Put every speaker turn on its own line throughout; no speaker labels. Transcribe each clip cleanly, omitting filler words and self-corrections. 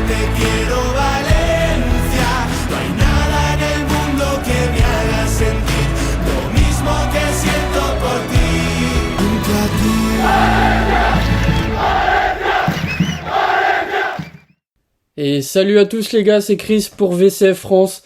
te quiero Valencia. No hay nada en el mundo que me haga sentir lo mismo que siento por ti. Junto a ti.
Et salut à tous les gars, c'est Chris pour VCF France.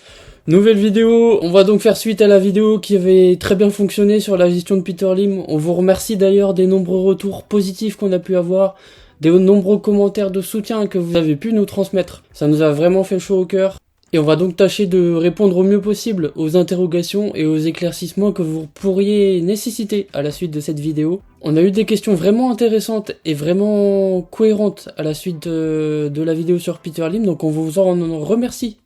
Nouvelle vidéo, on va donc faire suite à la vidéo qui avait très bien fonctionné sur la gestion de Peter Lim. On vous remercie d'ailleurs des nombreux retours positifs qu'on a pu avoir, des nombreux commentaires de soutien que vous avez pu nous transmettre. Ça nous a vraiment fait chaud au cœur. Et on va donc tâcher de répondre au mieux possible aux interrogations et aux éclaircissements que vous pourriez nécessiter à la suite de cette vidéo. On a eu des questions vraiment intéressantes et vraiment cohérentes à la suite de la vidéo sur Peter Lim, donc on vous en remercie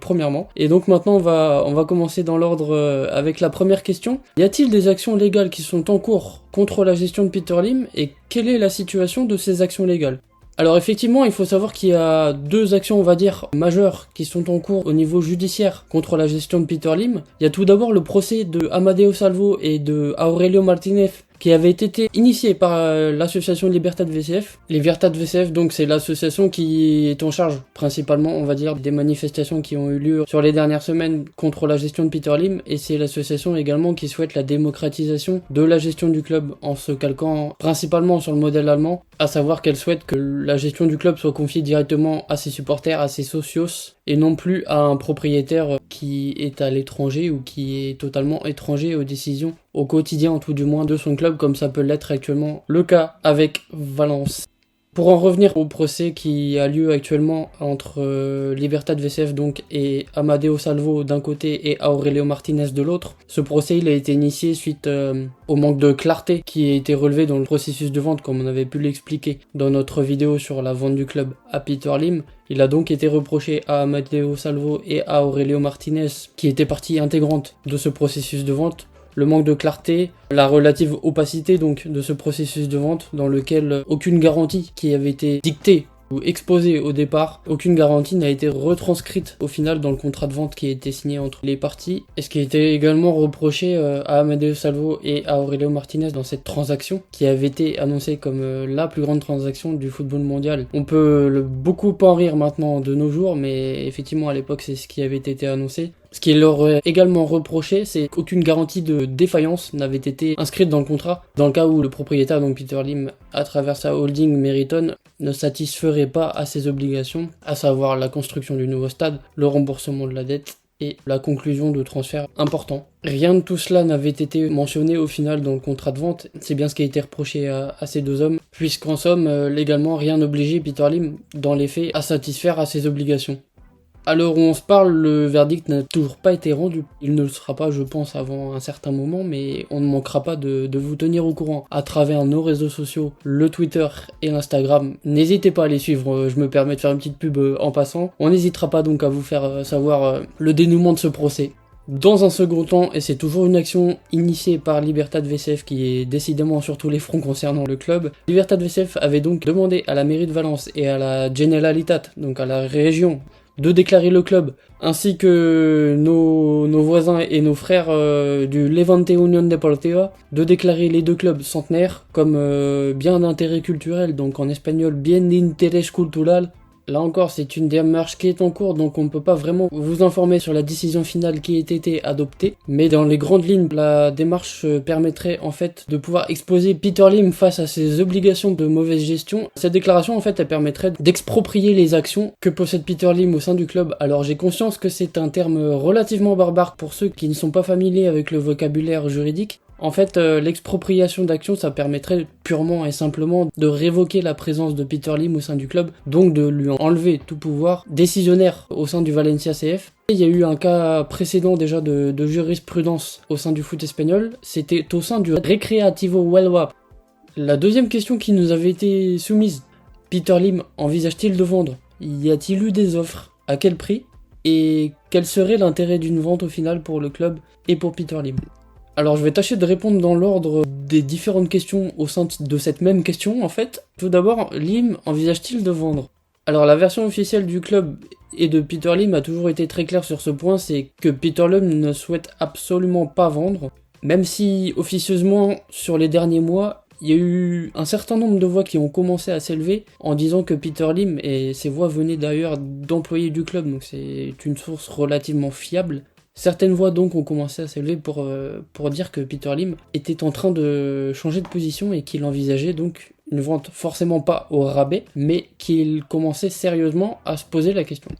premièrement. Et donc maintenant on va commencer dans l'ordre avec la première question. Y a-t-il des actions légales qui sont en cours contre la gestion de Peter Lim et quelle est la situation de ces actions légales ? Alors effectivement, il faut savoir qu'il y a deux actions, on va dire, majeures qui sont en cours au niveau judiciaire contre la gestion de Peter Lim. Il y a tout d'abord le procès de Amadeo Salvo et de Aurelio Martinez qui avait été initié par l'association Libertad VCF. Libertad VCF, donc, c'est l'association qui est en charge, principalement, on va dire, des manifestations qui ont eu lieu sur les dernières semaines contre la gestion de Peter Lim, et c'est l'association également qui souhaite la démocratisation de la gestion du club en se calquant principalement sur le modèle allemand, à savoir qu'elle souhaite que la gestion du club soit confiée directement à ses supporters, à ses socios, et non plus à un propriétaire qui est à l'étranger ou qui est totalement étranger aux décisions au quotidien, tout du moins, de son club, comme ça peut l'être actuellement le cas avec Valence. Pour en revenir au procès qui a lieu actuellement entre Libertad VCF donc et Amadeo Salvo d'un côté et Aurelio Martinez de l'autre, ce procès il a été initié suite au manque de clarté qui a été relevé dans le processus de vente, comme on avait pu l'expliquer dans notre vidéo sur la vente du club à Peter Lim. Il a donc été reproché à Amadeo Salvo et à Aurelio Martinez, qui étaient partie intégrante de ce processus de vente, le manque de clarté, la relative opacité donc de ce processus de vente dans lequel aucune garantie qui avait été dictée ou exposée au départ, aucune garantie n'a été retranscrite au final dans le contrat de vente qui a été signé entre les parties. Et ce qui a été également reproché à Amadeo Salvo et à Aurelio Martinez dans cette transaction qui avait été annoncée comme la plus grande transaction du football mondial. On peut beaucoup en rire maintenant de nos jours, mais effectivement à l'époque c'est ce qui avait été annoncé. Ce qui leur est également reproché, c'est qu'aucune garantie de défaillance n'avait été inscrite dans le contrat, dans le cas où le propriétaire, donc Peter Lim, à travers sa holding Meriton, ne satisferait pas à ses obligations, à savoir la construction du nouveau stade, le remboursement de la dette et la conclusion de transferts importants. Rien de tout cela n'avait été mentionné au final dans le contrat de vente, c'est bien ce qui a été reproché à ces deux hommes, puisqu'en somme, légalement, rien n'obligeait Peter Lim, dans les faits, à satisfaire à ses obligations. À l'heure où on se parle, le verdict n'a toujours pas été rendu. Il ne le sera pas, je pense, avant un certain moment, mais on ne manquera pas de vous tenir au courant à travers nos réseaux sociaux, le Twitter et l'Instagram. N'hésitez pas à les suivre, je me permets de faire une petite pub en passant. On n'hésitera pas donc à vous faire savoir le dénouement de ce procès. Dans un second temps, et c'est toujours une action initiée par Libertad VCF qui est décidément sur tous les fronts concernant le club, Libertad VCF avait donc demandé à la mairie de Valence et à la Generalitat, donc à la région, de déclarer le club, ainsi que nos voisins et nos frères du Levante Unión Deportiva, de déclarer les deux clubs centenaires comme bien d'intérêt culturel, donc en espagnol bien d'interés cultural. Là encore, c'est une démarche qui est en cours, donc on ne peut pas vraiment vous informer sur la décision finale qui a été adoptée. Mais dans les grandes lignes, la démarche permettrait en fait de pouvoir exposer Peter Lim face à ses obligations de mauvaise gestion. Cette déclaration, en fait, elle permettrait d'exproprier les actions que possède Peter Lim au sein du club. Alors j'ai conscience que c'est un terme relativement barbare pour ceux qui ne sont pas familiers avec le vocabulaire juridique. En fait, l'expropriation d'actions, ça permettrait purement et simplement de révoquer la présence de Peter Lim au sein du club, donc de lui enlever tout pouvoir décisionnaire au sein du Valencia CF. Il y a eu un cas précédent déjà de jurisprudence au sein du foot espagnol, c'était au sein du Recreativo Huelva. La deuxième question qui nous avait été soumise, Peter Lim envisage-t-il de vendre ? Y a-t-il eu des offres ? À quel prix ? Et quel serait l'intérêt d'une vente au final pour le club et pour Peter Lim ? Alors je vais tâcher de répondre dans l'ordre des différentes questions au sein de cette même question en fait. Tout d'abord, Lim envisage-t-il de vendre ? Alors la version officielle du club et de Peter Lim a toujours été très claire sur ce point, c'est que Peter Lim ne souhaite absolument pas vendre, même si officieusement sur les derniers mois, Il y a eu un certain nombre de voix qui ont commencé à s'élever en disant que Peter Lim, et ces voix venaient d'ailleurs d'employés du club, donc c'est une source relativement fiable. Certaines voix donc ont commencé à s'élever pour dire que Peter Lim était en train de changer de position et qu'il envisageait donc une vente forcément pas au rabais, mais qu'il commençait sérieusement à se poser la question.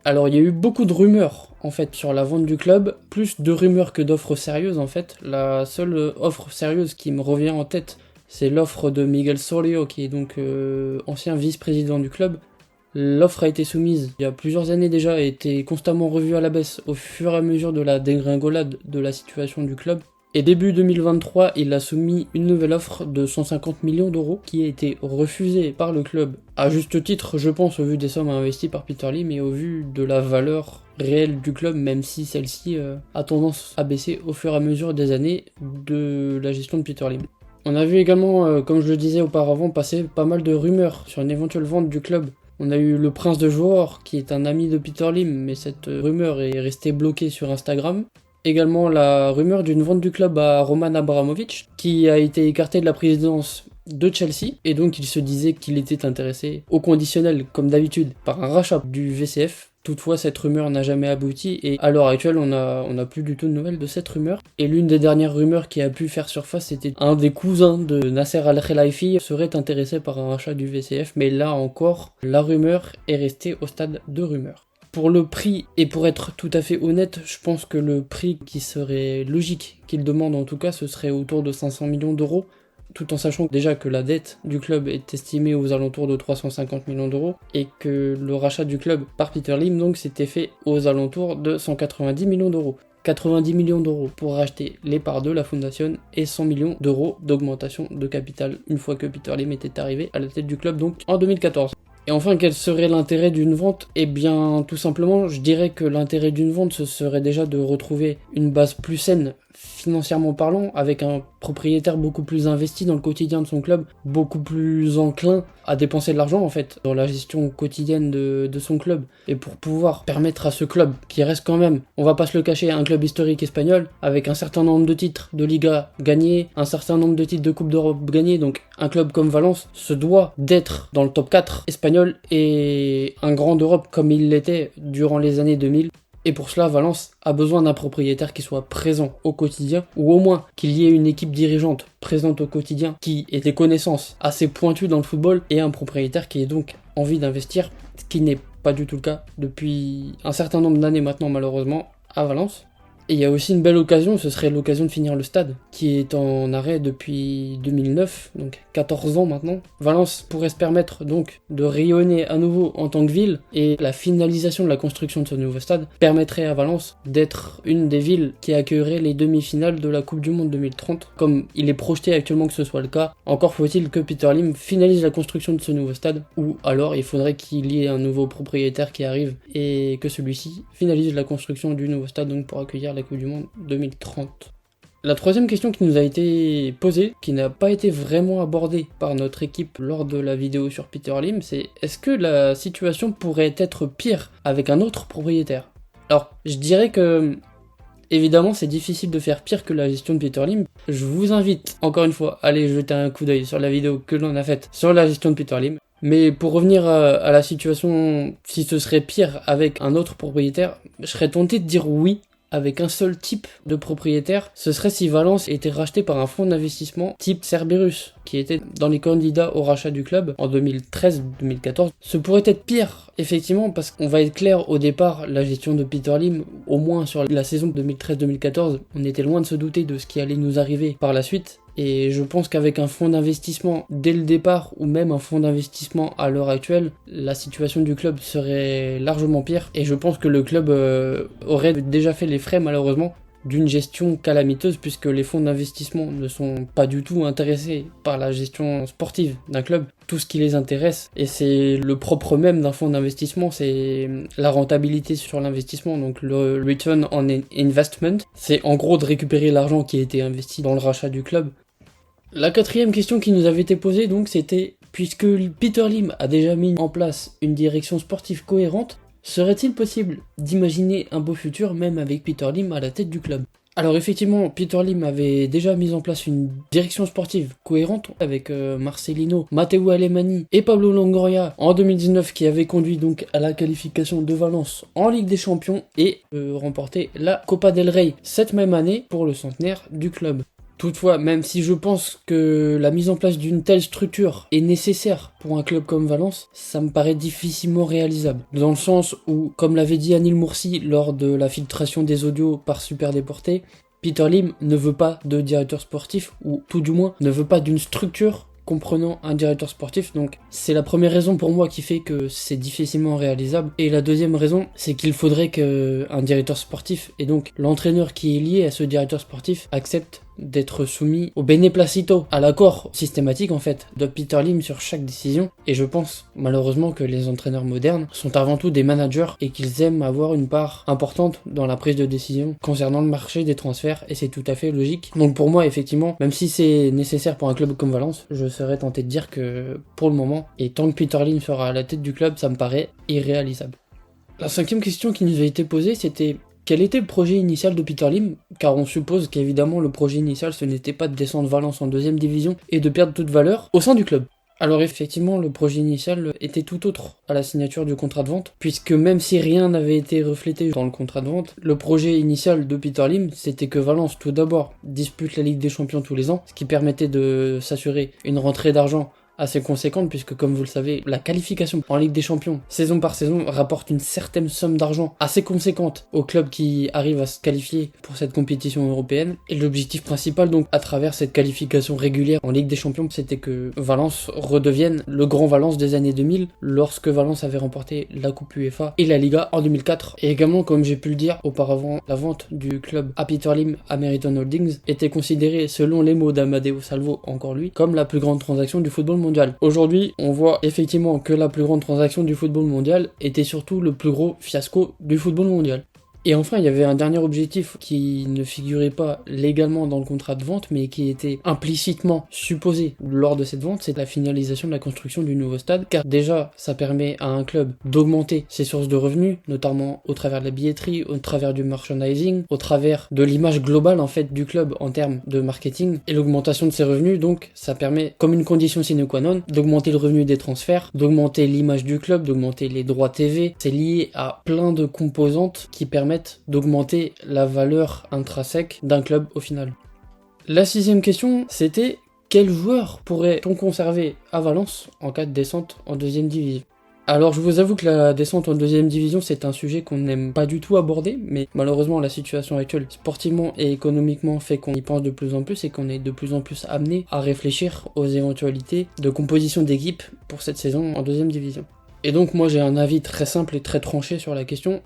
Alors il y a eu beaucoup de rumeurs en fait sur la vente du club, plus de rumeurs que d'offres sérieuses en fait. La seule offre sérieuse qui me revient en tête, c'est l'offre de Miguel Solio, qui est donc ancien vice-président du club. L'offre a été soumise il y a plusieurs années déjà et a été constamment revue à la baisse au fur et à mesure de la dégringolade de la situation du club. Et début 2023, il a soumis une nouvelle offre de 150 millions d'euros qui a été refusée par le club. À juste titre, je pense, au vu des sommes investies par Peter Lim et au vu de la valeur réelle du club, même si celle-ci a tendance à baisser au fur et à mesure des années de la gestion de Peter Lim. On a vu également, comme je le disais auparavant, passer pas mal de rumeurs sur une éventuelle vente du club. On a eu le Prince de Johor, qui est un ami de Peter Lim, mais cette rumeur est restée bloquée sur Instagram. Également la rumeur d'une vente du club à Roman Abramovich, qui a été écarté de la présidence de Chelsea, et donc il se disait qu'il était intéressé au conditionnel, comme d'habitude, par un rachat du VCF. Toutefois, cette rumeur n'a jamais abouti, et à l'heure actuelle, on n'a plus du tout de nouvelles de cette rumeur. Et l'une des dernières rumeurs qui a pu faire surface, c'était un des cousins de Nasser Al-Khelaifi serait intéressé par un rachat du VCF, mais là encore, la rumeur est restée au stade de rumeur. Pour le prix, et pour être tout à fait honnête, je pense que le prix qui serait logique qu'il demande en tout cas, ce serait autour de 500 millions d'euros, tout en sachant déjà que la dette du club est estimée aux alentours de 350 millions d'euros, et que le rachat du club par Peter Lim donc s'était fait aux alentours de 190 millions d'euros. 90 millions d'euros pour racheter les parts de la Fondation et 100 millions d'euros d'augmentation de capital une fois que Peter Lim était arrivé à la tête du club donc en 2014. Et enfin, quel serait l'intérêt d'une vente ? Eh bien, tout simplement, je dirais que l'intérêt d'une vente, ce serait déjà de retrouver une base plus saine, financièrement parlant, avec un propriétaire beaucoup plus investi dans le quotidien de son club, beaucoup plus enclin à dépenser de l'argent, en fait, dans la gestion quotidienne de son club. Et pour pouvoir permettre à ce club, qui reste quand même, on va pas se le cacher, un club historique espagnol, avec un certain nombre de titres de Liga gagnés, un certain nombre de titres de Coupe d'Europe gagnés, donc un club comme Valence se doit d'être dans le top 4 espagnol et un grand d'Europe comme il l'était durant les années 2000. Et pour cela, Valence a besoin d'un propriétaire qui soit présent au quotidien, ou au moins qu'il y ait une équipe dirigeante présente au quotidien, qui ait des connaissances assez pointues dans le football, et un propriétaire qui ait donc envie d'investir, ce qui n'est pas du tout le cas depuis un certain nombre d'années maintenant malheureusement à Valence. Et il y a aussi une belle occasion, ce serait l'occasion de finir le stade, qui est en arrêt depuis 2009, donc 14 ans maintenant. Valence pourrait se permettre donc de rayonner à nouveau en tant que ville, et la finalisation de la construction de ce nouveau stade permettrait à Valence d'être une des villes qui accueillerait les demi-finales de la Coupe du Monde 2030, comme il est projeté actuellement que ce soit le cas. Encore faut-il que Peter Lim finalise la construction de ce nouveau stade, ou alors il faudrait qu'il y ait un nouveau propriétaire qui arrive, et que celui-ci finalise la construction du nouveau stade donc pour accueillir la Coupe du Monde 2030. La troisième question qui nous a été posée, qui n'a pas été vraiment abordée par notre équipe lors de la vidéo sur Peter Lim, c'est est-ce que la situation pourrait être pire avec un autre propriétaire ? Alors, je dirais que évidemment, c'est difficile de faire pire que la gestion de Peter Lim. Je vous invite, encore une fois, à aller jeter un coup d'œil sur la vidéo que l'on a faite sur la gestion de Peter Lim. Mais pour revenir à la situation, si ce serait pire avec un autre propriétaire, je serais tenté de dire oui, avec un seul type de propriétaire. Ce serait si Valence était racheté par un fonds d'investissement type Cerberus, qui était dans les candidats au rachat du club en 2013-2014. Ce pourrait être pire, effectivement, parce qu'on va être clair, au départ, la gestion de Peter Lim, au moins sur la saison 2013-2014, on était loin de se douter de ce qui allait nous arriver par la suite. Et je pense qu'avec un fonds d'investissement dès le départ, ou même un fonds d'investissement à l'heure actuelle, la situation du club serait largement pire. Et je pense que le club aurait déjà fait les frais, malheureusement, d'une gestion calamiteuse, puisque les fonds d'investissement ne sont pas du tout intéressés par la gestion sportive d'un club. Tout ce qui les intéresse, et c'est le propre même d'un fonds d'investissement, c'est la rentabilité sur l'investissement, donc le return on investment. C'est en gros de récupérer l'argent qui a été investi dans le rachat du club. La quatrième question qui nous avait été posée, donc, c'était puisque Peter Lim a déjà mis en place une direction sportive cohérente, serait-il possible d'imaginer un beau futur même avec Peter Lim à la tête du club ? Alors effectivement, Peter Lim avait déjà mis en place une direction sportive cohérente avec Marcelino, Matteo Alemany et Pablo Longoria en 2019 qui avait conduit donc à la qualification de Valence en Ligue des Champions et remporté la Copa del Rey cette même année pour le centenaire du club. Toutefois, même si je pense que la mise en place d'une telle structure est nécessaire pour un club comme Valence, ça me paraît difficilement réalisable. Dans le sens où, comme l'avait dit Anil Moursi lors de la filtration des audios par Super Déporté, Peter Lim ne veut pas de directeur sportif, ou tout du moins ne veut pas d'une structure comprenant un directeur sportif, donc c'est la première raison pour moi qui fait que c'est difficilement réalisable. Et la deuxième raison, c'est qu'il faudrait qu'un directeur sportif, et donc l'entraîneur qui est lié à ce directeur sportif, accepte d'être soumis au bénéplacito, à l'accord systématique en fait de Peter Lim sur chaque décision. Et je pense malheureusement que les entraîneurs modernes sont avant tout des managers et qu'ils aiment avoir une part importante dans la prise de décision concernant le marché des transferts, et c'est tout à fait logique. Donc pour moi effectivement, même si c'est nécessaire pour un club comme Valence, je serais tenté de dire que pour le moment, et tant que Peter Lim sera à la tête du club, ça me paraît irréalisable. La cinquième question qui nous a été posée, c'était: quel était le projet initial de Peter Lim? Car on suppose qu'évidemment le projet initial ce n'était pas de descendre Valence en deuxième division et de perdre toute valeur au sein du club. Alors effectivement le projet initial était tout autre à la signature du contrat de vente, puisque même si rien n'avait été reflété dans le contrat de vente, le projet initial de Peter Lim c'était que Valence tout d'abord dispute la Ligue des Champions tous les ans, ce qui permettait de s'assurer une rentrée d'argent assez conséquente, puisque comme vous le savez, la qualification en Ligue des Champions, saison par saison, rapporte une certaine somme d'argent assez conséquente aux clubs qui arrivent à se qualifier pour cette compétition européenne. Et l'objectif principal, donc, à travers cette qualification régulière en Ligue des Champions, c'était que Valence redevienne le grand Valence des années 2000, lorsque Valence avait remporté la Coupe UEFA et la Liga en 2004. Et également, comme j'ai pu le dire auparavant, la vente du club à Peter Lim à Meriton Holdings était considérée, selon les mots d'Amadeo Salvo, encore lui, comme la plus grande transaction du football mondial. Aujourd'hui, on voit effectivement que la plus grande transaction du football mondial était surtout le plus gros fiasco du football mondial. Et enfin, il y avait un dernier objectif qui ne figurait pas légalement dans le contrat de vente, mais qui était implicitement supposé lors de cette vente, c'est la finalisation de la construction du nouveau stade, car déjà, ça permet à un club d'augmenter ses sources de revenus, notamment au travers de la billetterie, au travers du merchandising, au travers de l'image globale en fait du club en termes de marketing, et l'augmentation de ses revenus, donc ça permet, comme une condition sine qua non, d'augmenter le revenu des transferts, d'augmenter l'image du club, d'augmenter les droits TV. C'est lié à plein de composantes qui permettent d'augmenter la valeur intrinsèque d'un club au final. La sixième question, c'était: quel joueur pourrait-on conserver à Valence en cas de descente en deuxième division? Alors je vous avoue que la descente en deuxième division c'est un sujet qu'on n'aime pas du tout aborder, mais malheureusement la situation actuelle sportivement et économiquement fait qu'on y pense de plus en plus et qu'on est de plus en plus amené à réfléchir aux éventualités de composition d'équipe pour cette saison en deuxième division. Et donc moi j'ai un avis très simple et très tranché sur la question.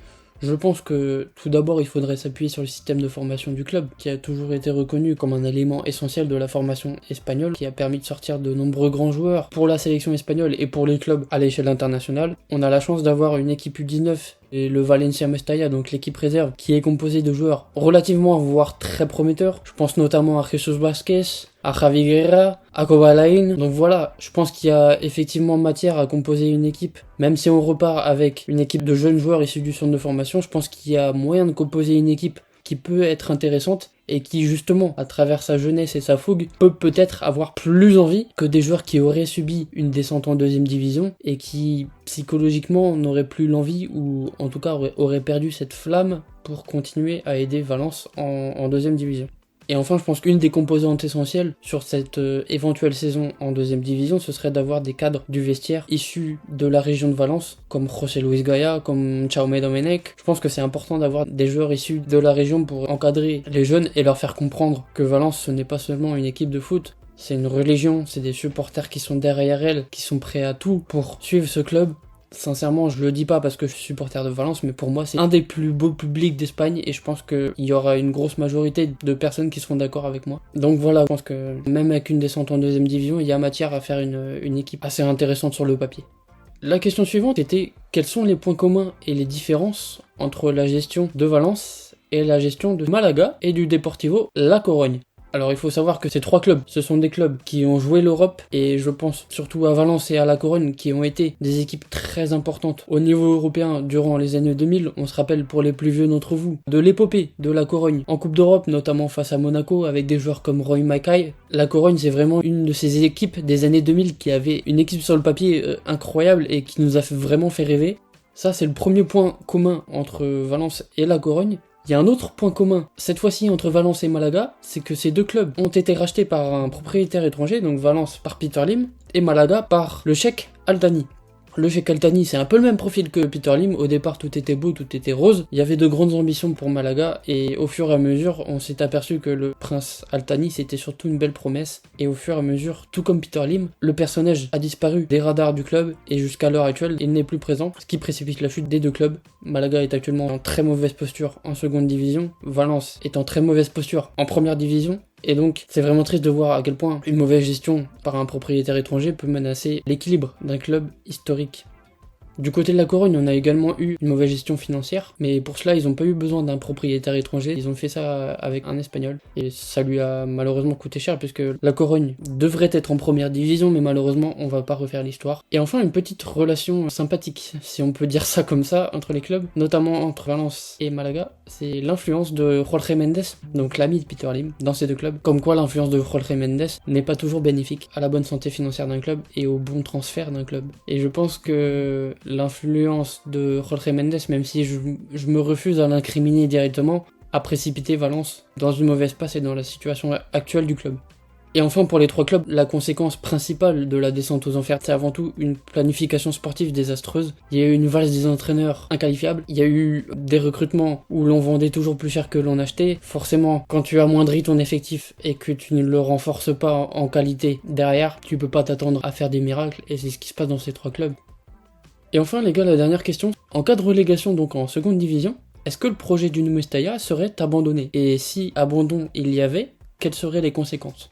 Je pense que tout d'abord il faudrait s'appuyer sur le système de formation du club, qui a toujours été reconnu comme un élément essentiel de la formation espagnole, qui a permis de sortir de nombreux grands joueurs pour la sélection espagnole et pour les clubs à l'échelle internationale. On a la chance d'avoir une équipe U19 et le Valencia Mestalla, donc l'équipe réserve, qui est composée de joueurs relativement voire très prometteurs. Je pense notamment à Jesus Vázquez, à Javi Guerra, à Kovalain. Donc voilà, je pense qu'il y a effectivement matière à composer une équipe. Même si on repart avec une équipe de jeunes joueurs issus du centre de formation, je pense qu'il y a moyen de composer une équipe qui peut être intéressante et qui justement, à travers sa jeunesse et sa fougue, peut peut-être avoir plus envie que des joueurs qui auraient subi une descente en deuxième division et qui psychologiquement n'auraient plus l'envie, ou en tout cas auraient perdu cette flamme pour continuer à aider Valence en deuxième division. Et enfin, je pense qu'une des composantes essentielles sur cette éventuelle saison en deuxième division, ce serait d'avoir des cadres du vestiaire issus de la région de Valence, comme José Luis Gaya, comme Jaume Domenech. Je pense que c'est important d'avoir des joueurs issus de la région pour encadrer les jeunes et leur faire comprendre que Valence, ce n'est pas seulement une équipe de foot, c'est une religion, c'est des supporters qui sont derrière elle, qui sont prêts à tout pour suivre ce club. Sincèrement, je le dis pas parce que je suis supporter de Valence, mais pour moi, c'est un des plus beaux publics d'Espagne et je pense qu'il y aura une grosse majorité de personnes qui seront d'accord avec moi. Donc voilà, je pense que même avec une descente en deuxième division, il y a matière à faire une équipe assez intéressante sur le papier. La question suivante était: quels sont les points communs et les différences entre la gestion de Valence et la gestion de Malaga et du Deportivo La Corogne? Alors il faut savoir que ces 3 clubs, ce sont des clubs qui ont joué l'Europe, et je pense surtout à Valence et à La Corogne, qui ont été des équipes très importantes au niveau européen durant les années 2000. On se rappelle, pour les plus vieux d'entre vous, de l'épopée de La Corogne en Coupe d'Europe, notamment face à Monaco, avec des joueurs comme Roy Mackay. La Corogne, c'est vraiment une de ces équipes des années 2000 qui avait une équipe sur le papier incroyable et qui nous a vraiment fait rêver. Ça, c'est le premier point commun entre Valence et La Corogne. Il y a un autre point commun, cette fois-ci entre Valence et Malaga, c'est que ces 2 clubs ont été rachetés par un propriétaire étranger, donc Valence par Peter Lim, et Malaga par le Cheikh Al Thani. Le Cheikh Al Thani, c'est un peu le même profil que Peter Lim. Au départ, tout était beau, tout était rose. Il y avait de grandes ambitions pour Malaga, et au fur et à mesure, on s'est aperçu que le prince Al Thani, c'était surtout une belle promesse. Et au fur et à mesure, tout comme Peter Lim, le personnage a disparu des radars du club, et jusqu'à l'heure actuelle, il n'est plus présent, ce qui précipite la chute des 2 clubs. Malaga est actuellement en très mauvaise posture en seconde division. Valence est en très mauvaise posture en première division. Et donc, c'est vraiment triste de voir à quel point une mauvaise gestion par un propriétaire étranger peut menacer l'équilibre d'un club historique. Du côté de La Corogne, on a également eu une mauvaise gestion financière, mais pour cela, ils n'ont pas eu besoin d'un propriétaire étranger, ils ont fait ça avec un Espagnol, et ça lui a malheureusement coûté cher, puisque La Corogne devrait être en première division, mais malheureusement, on va pas refaire l'histoire. Et enfin, une petite relation sympathique, si on peut dire ça comme ça, entre les clubs, notamment entre Valence et Malaga, c'est l'influence de Jorge Mendes, donc l'ami de Peter Lim, dans ces 2 clubs. Comme quoi, l'influence de Jorge Mendes n'est pas toujours bénéfique à la bonne santé financière d'un club et au bon transfert d'un club. Et je pense que l'influence de Jorge Mendes, même si je me refuse à l'incriminer directement, a précipité Valence dans une mauvaise passe et dans la situation actuelle du club. Et enfin, pour les 3 clubs, la conséquence principale de la descente aux enfers, c'est avant tout une planification sportive désastreuse. Il y a eu une valse des entraîneurs inqualifiables, il y a eu des recrutements où l'on vendait toujours plus cher que l'on achetait. Forcément, quand tu amoindris ton effectif et que tu ne le renforces pas en qualité derrière, tu peux pas t'attendre à faire des miracles, et c'est ce qui se passe dans ces 3 clubs. Et enfin les gars, la dernière question, en cas de relégation donc en seconde division, est-ce que le projet du Nou Mestalla serait abandonné? Et si abandon il y avait, quelles seraient les conséquences?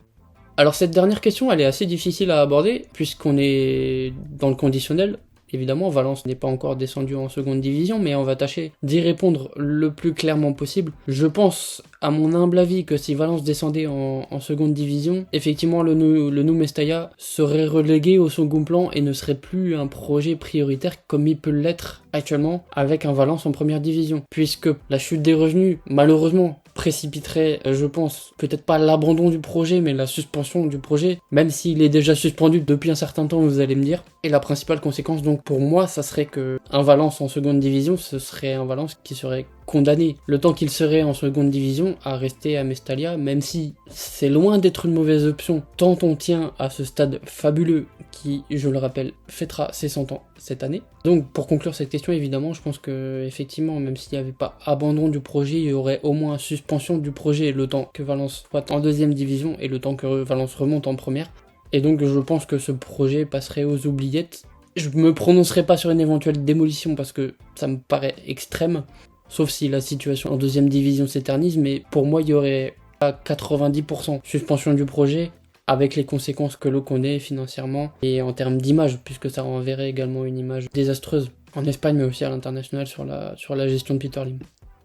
Alors cette dernière question, elle est assez difficile à aborder, puisqu'on est dans le conditionnel. Évidemment, Valence n'est pas encore descendu en seconde division, mais on va tâcher d'y répondre le plus clairement possible. Je pense, à mon humble avis, que si Valence descendait en seconde division, effectivement le Nou Mestalla serait relégué au second plan et ne serait plus un projet prioritaire comme il peut l'être actuellement avec un Valence en première division. Puisque la chute des revenus, malheureusement, précipiterait, je pense, peut-être pas l'abandon du projet, mais la suspension du projet, même s'il est déjà suspendu depuis un certain temps, vous allez me dire. Et la principale conséquence, donc, pour moi, ça serait que un Valence en seconde division, ce serait un Valence qui serait condamné, le temps qu'il serait en seconde division, à rester à Mestalla, même si c'est loin d'être une mauvaise option, tant on tient à ce stade fabuleux qui, je le rappelle, fêtera ses 100 ans cette année. Donc pour conclure cette question, évidemment, je pense que effectivement, même s'il n'y avait pas abandon du projet, il y aurait au moins suspension du projet le temps que Valence soit en deuxième division et le temps que Valence remonte en première. Et donc je pense que ce projet passerait aux oubliettes. Je me prononcerai pas sur une éventuelle démolition parce que ça me paraît extrême, sauf si la situation en deuxième division s'éternise, mais pour moi il y aurait à 90% suspension du projet, avec les conséquences que l'on connaît financièrement et en termes d'image, puisque ça renverrait également une image désastreuse en Espagne mais aussi à l'international sur la gestion de Peter Lim.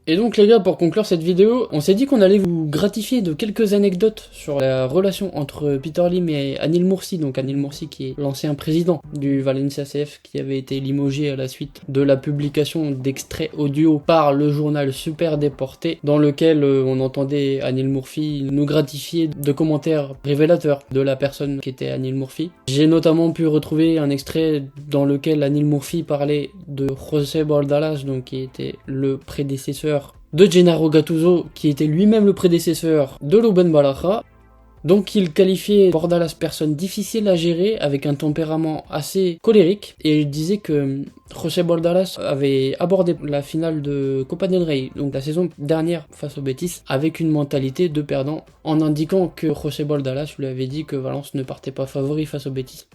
Et donc les gars, pour conclure cette vidéo, on s'est dit qu'on allait vous gratifier de quelques anecdotes sur la relation entre Peter Lim et Anil Moursi, donc Anil Moursi qui est l'ancien président du Valencia CF qui avait été limogé à la suite de la publication d'extraits audio par le journal Super Déporté, dans lequel on entendait Anil Moursi nous gratifier de commentaires révélateurs de la personne qui était Anil Moursi. J'ai notamment pu retrouver un extrait dans lequel Anil Moursi parlait de José Bordalas, donc qui était le prédécesseur de Gennaro Gattuso, qui était lui-même le prédécesseur de Louben Balaja. Donc il qualifiait Bordalas personne difficile à gérer, avec un tempérament assez colérique, et il disait que José Bordalas avait abordé la finale de Copa del Rey, donc la saison dernière face au Betis, avec une mentalité de perdant, en indiquant que José Bordalas lui avait dit que Valence ne partait pas favori face au Betis.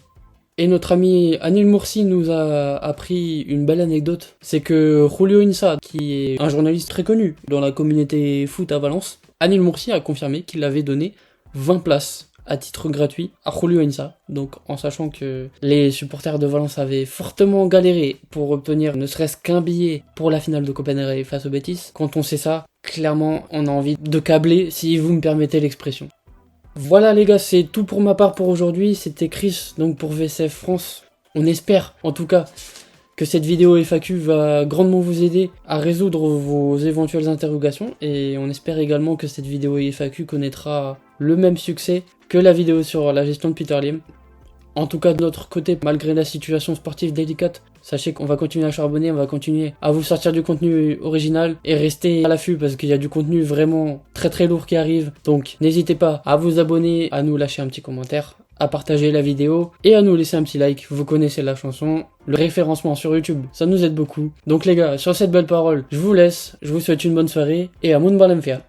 Et notre ami Anil Moursi nous a appris une belle anecdote, c'est que Julio Insa, qui est un journaliste très connu dans la communauté foot à Valence, Anil Moursi a confirmé qu'il avait donné 20 places à titre gratuit à Julio Insa, donc en sachant que les supporters de Valence avaient fortement galéré pour obtenir ne serait-ce qu'un billet pour la finale de Copa del Rey face au Betis. Quand on sait ça, clairement on a envie de câbler, si vous me permettez l'expression. Voilà les gars, c'est tout pour ma part pour aujourd'hui. C'était Chris, donc pour VCF France. On espère, en tout cas, que cette vidéo FAQ va grandement vous aider à résoudre vos éventuelles interrogations. Et on espère également que cette vidéo FAQ connaîtra le même succès que la vidéo sur la gestion de Peter Lim. En tout cas, de notre côté, malgré la situation sportive délicate, sachez qu'on va continuer à charbonner, on va continuer à vous sortir du contenu original et rester à l'affût parce qu'il y a du contenu vraiment très lourd qui arrive. Donc n'hésitez pas à vous abonner, à nous lâcher un petit commentaire, à partager la vidéo et à nous laisser un petit like. Vous connaissez la chanson, le référencement sur YouTube, ça nous aide beaucoup. Donc les gars, sur cette belle parole, je vous laisse, je vous souhaite une bonne soirée et à Moon Balamfia.